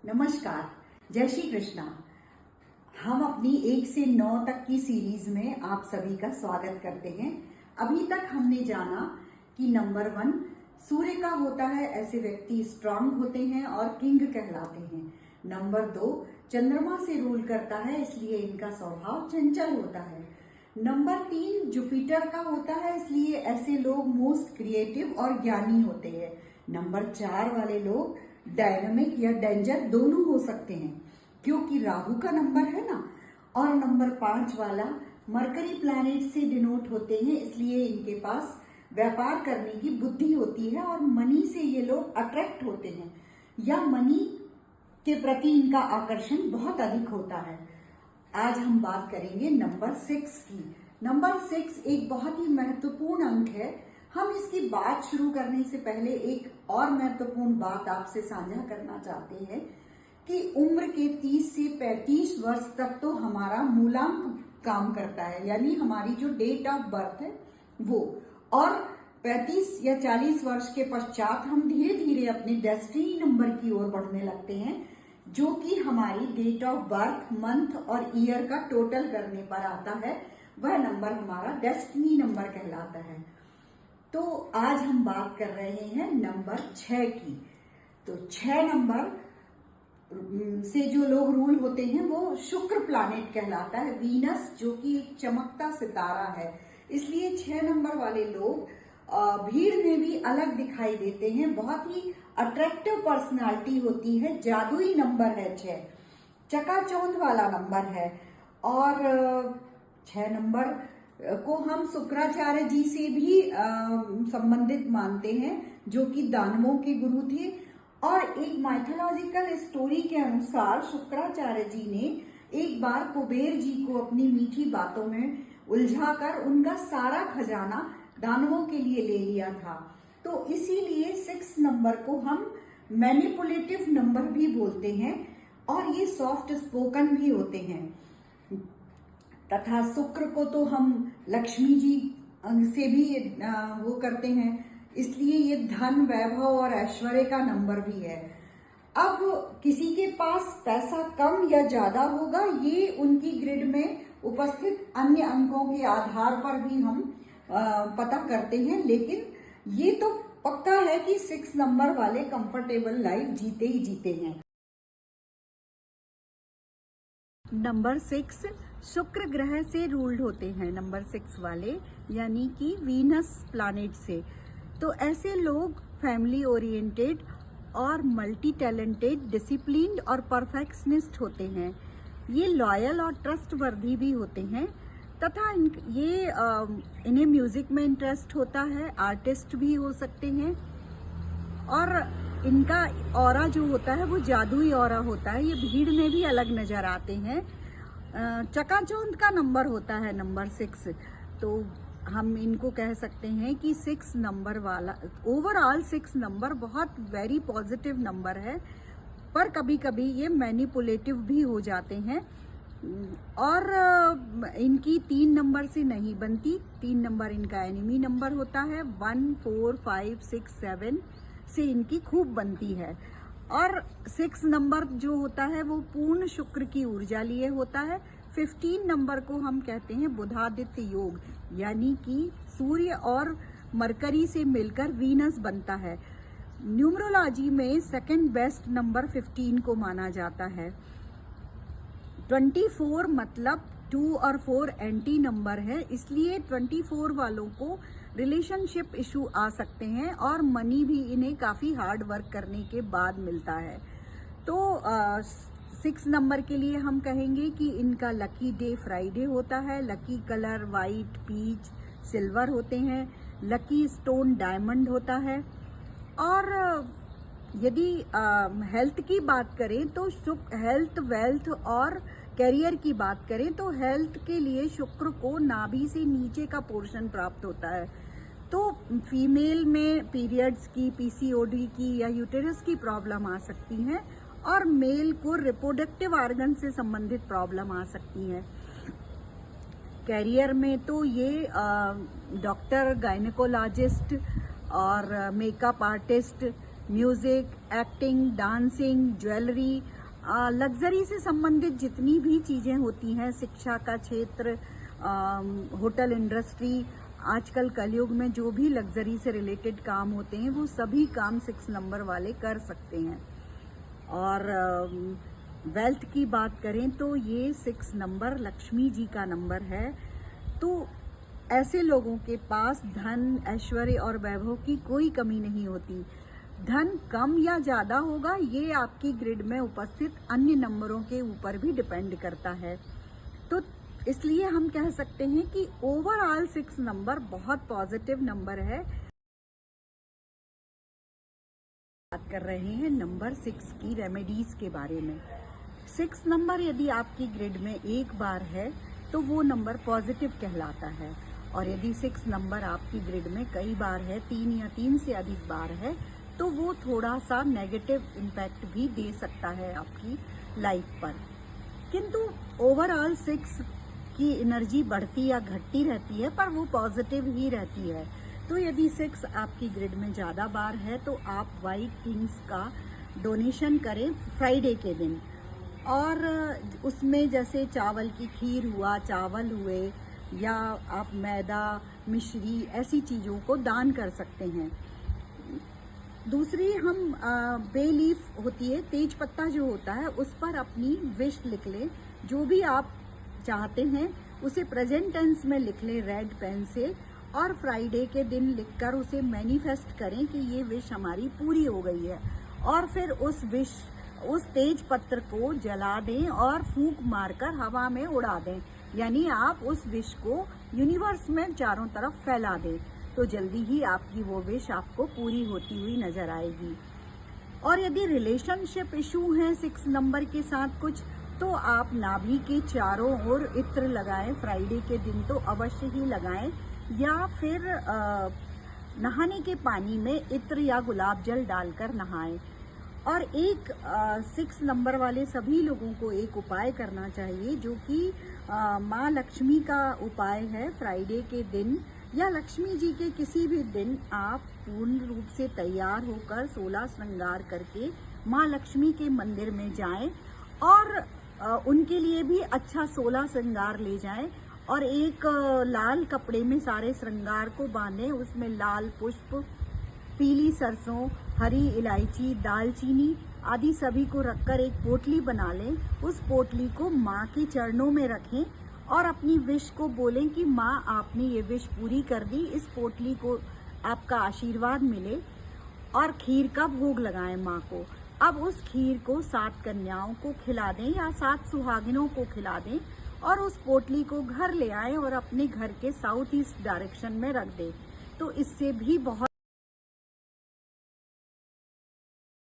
नमस्कार, जय श्री कृष्णा। हम अपनी 1 से 9 तक की सीरीज में आप सभी का स्वागत करते हैं। अभी तक हमने जाना कि नंबर 1 सूर्य का होता है, ऐसे व्यक्ति स्ट्रांग होते हैं और किंग कहलाते हैं। नंबर 2 चंद्रमा से रूल करता है, इसलिए इनका स्वभाव चंचल होता है। नंबर 3 जुपिटर का होता है, इसलिए ऐसे लोग मोस्ट क्रिएटिव और ज्ञानी होते हैं। नंबर 4 वाले लोग डायनामिक या डेंजर दोनों हो सकते हैं, क्योंकि राहु का नंबर है ना। और नंबर 5 वाला मरकरी प्लैनेट से डिनोट होते हैं, इसलिए इनके पास व्यापार करने की बुद्धि होती है और मनी से ये लोग अट्रैक्ट होते हैं या मनी के प्रति इनका आकर्षण बहुत अधिक होता है। आज हम बात करेंगे नंबर 6 की। नंबर 6 एक बहुत ही महत्वपूर्ण अंक है। हम इसकी बात शुरू करने से पहले एक और महत्वपूर्ण बात आपसे साझा करना चाहते हैं कि उम्र के 30 से 35 वर्ष तक तो हमारा मूलांक काम करता है, यानी हमारी जो डेट ऑफ बर्थ है वो, और 35 या 40 वर्ष के पश्चात हम धीरे धीरे अपने डेस्टिनी नंबर की ओर बढ़ने लगते हैं, जो कि हमारी डेट ऑफ बर्थ, मंथ और ईयर का टोटल करने पर आता है। वह नंबर हमारा डेस्टिनी नंबर कहलाता है। तो आज हम बात कर रहे हैं नंबर 6 की। तो 6 नंबर से जो लोग रूल होते हैं वो शुक्र प्लैनेट कहलाता है, वीनस जो कि एक चमकता सितारा है। इसलिए 6 नंबर वाले लोग भीड़ में भी अलग दिखाई देते हैं, बहुत ही अट्रैक्टिव पर्सनालिटी होती है। जादुई नंबर है 6, चकाचौंध वाला नंबर है। और 6 नंबर को हम शुक्राचार्य जी से भी संबंधित मानते हैं, जो कि दानवों के गुरु थे। और एक माइथोलॉजिकल स्टोरी के अनुसार शुक्राचार्य जी ने एक बार कुबेर जी को अपनी मीठी बातों में उलझाकर उनका सारा खजाना दानवों के लिए ले लिया था। तो इसीलिए 6 नंबर को हम मैनिपुलेटिव नंबर भी बोलते हैं और ये सॉफ्ट स्पोकन भी होते हैं। तथा शुक्र को तो हम लक्ष्मी जी से भी वो करते हैं, इसलिए ये धन, वैभव और ऐश्वर्य का नंबर भी है। अब किसी के पास पैसा कम या ज्यादा होगा, ये उनकी ग्रिड में उपस्थित अन्य अंकों के आधार पर भी हम पता करते हैं, लेकिन ये तो पक्का है कि 6 नंबर वाले कंफर्टेबल लाइफ जीते ही जीते हैं। नंबर 6 शुक्र ग्रह से रूल्ड होते हैं, नंबर 6 वाले, यानी कि वीनस प्लैनेट से। तो ऐसे लोग फैमिली ओरिएंटेड और मल्टी टैलेंटेड, डिसिप्लिन्ड और परफेक्शनिस्ट होते हैं। ये लॉयल और ट्रस्टवर्दी भी होते हैं तथा इन्हें म्यूजिक में इंटरेस्ट होता है, आर्टिस्ट भी हो सकते हैं। और इनका ऑरा जो होता है वो जादुई ऑरा होता है, ये भीड़ में भी अलग नजर आते हैं। चकाचौंध का नंबर होता है नंबर 6, तो हम इनको कह सकते हैं कि 6 नंबर वाला, ओवरऑल 6 नंबर बहुत वेरी पॉजिटिव नंबर है, पर कभी कभी ये मैनिपुलेटिव भी हो जाते हैं। और इनकी 3 नंबर से नहीं बनती, 3 नंबर इनका एनिमी नंबर होता है। 1, 4, 5, 6, 7 से इनकी खूब बनती है। और 6 नंबर जो होता है वो पूर्ण शुक्र की ऊर्जा लिए होता है। 15 नंबर को हम कहते हैं बुधादित्य योग, यानी कि सूर्य और मरकरी से मिलकर वीनस बनता है। न्यूमरोलॉजी में सेकंड बेस्ट नंबर 15 को माना जाता है। 24 मतलब 2 और 4 एंटी नंबर है, इसलिए 24 वालों को रिलेशनशिप इशू आ सकते हैं और मनी भी इन्हें काफ़ी हार्ड वर्क करने के बाद मिलता है। तो 6 नंबर के लिए हम कहेंगे कि इनका लकी डे फ्राइडे होता है, lucky colour white, peach, silver होते हैं, लकी स्टोन डायमंड होता है। और यदि हेल्थ की बात करें तो हेल्थ, वेल्थ और करियर की बात करें तो हेल्थ के लिए शुक्र को नाभि से नीचे का पोर्शन प्राप्त होता है। तो फीमेल में पीरियड्स की, पीसीओडी की या यूटेरस की प्रॉब्लम आ सकती हैं, और मेल को रिप्रोडक्टिव ऑर्गन से संबंधित प्रॉब्लम आ सकती है। कैरियर में तो ये डॉक्टर, गायनेकोलॉजिस्ट और makeup artist, music, acting, dancing, jewellery luxury से संबंधित जितनी भी चीजें होती हैं, शिक्षा का क्षेत्र, होटल इंडस्ट्री, आजकल कलयुग में जो भी लग्जरी से रिलेटेड काम होते हैं वो सभी काम 6 नंबर वाले कर सकते हैं। और वेल्थ की बात करें तो ये 6 नंबर लक्ष्मी जी का नंबर है। तो ऐसे लोगों के पास धन, ऐश्वर्य और वैभव की कोई कमी नहीं होती। धन कम या ज्यादा होगा ये आपकी ग्रिड में उपस्थित अन्य नंबरों के ऊपर भी डिपेंड करता है। तो इसलिए हम कह सकते हैं कि ओवरऑल 6 नंबर बहुत पॉजिटिव नंबर है। बात कर रहे हैं नंबर 6 की रेमेडीज के बारे में। 6 नंबर यदि आपकी ग्रिड में एक बार है तो वो नंबर पॉजिटिव कहलाता है, और यदि 6 नंबर आपकी ग्रिड में कई बार है, 3 या 3 से अधिक बार है, तो वो थोड़ा सा नेगेटिव इम्पैक्ट भी दे सकता है आपकी लाइफ पर। किंतु ओवरऑल 6 की एनर्जी बढ़ती या घटती रहती है, पर वो पॉजिटिव ही रहती है। तो यदि 6 आपकी ग्रिड में ज़्यादा बार है तो आप वाइट थिंग्स का डोनेशन करें फ्राइडे के दिन, और उसमें जैसे चावल की खीर हुआ, चावल हुए, या आप मैदा, मिश्री, ऐसी चीज़ों को दान कर सकते हैं। दूसरी, हम बे लीफ होती है, तेज पत्ता जो होता है, उस पर अपनी विश लिख लें। जो भी आप चाहते हैं उसे प्रेजेंट टेंस में लिख लें रेड पेन से, और फ्राइडे के दिन लिखकर उसे मैनिफेस्ट करें कि ये विश हमारी पूरी हो गई है। और फिर उस तेज पत्र को जला दें और फूंक मारकर हवा में उड़ा दें, यानी आप उस विश को यूनिवर्स में चारों तरफ फैला दें। तो जल्दी ही आपकी वो विश आपको पूरी होती हुई नजर आएगी। और यदि रिलेशनशिप इशू है 6 नंबर के साथ कुछ, तो आप नाभि के चारों ओर इत्र लगाएं। फ्राइडे के दिन तो अवश्य ही लगाएं, या फिर नहाने के पानी में इत्र या गुलाब जल डालकर नहाएं। और 6 नंबर वाले सभी लोगों को एक उपाय करना चाहिए, जो कि माँ लक्ष्मी का उपाय है। फ्राइडे के दिन या लक्ष्मी जी के किसी भी दिन आप पूर्ण रूप से तैयार होकर 16 श्रृंगार करके माँ लक्ष्मी के मंदिर में जाएं, और उनके लिए भी अच्छा 16 श्रृंगार ले जाएं, और एक लाल कपड़े में सारे श्रृंगार को बांधें। उसमें लाल पुष्प, पीली सरसों, हरी इलायची, दालचीनी आदि सभी को रखकर एक पोटली बना लें। उस पोटली को माँ के चरणों में रखें और अपनी विश को बोलें कि माँ, आपने ये विश पूरी कर दी, इस पोटली को आपका आशीर्वाद मिले। और खीर का भोग लगाएं माँ को। अब उस खीर को 7 कन्याओं को खिला दें या 7 सुहागिनों को खिला दें, और उस पोटली को घर ले आएं और अपने घर के साउथ ईस्ट डायरेक्शन में रख दें। तो इससे भी बहुत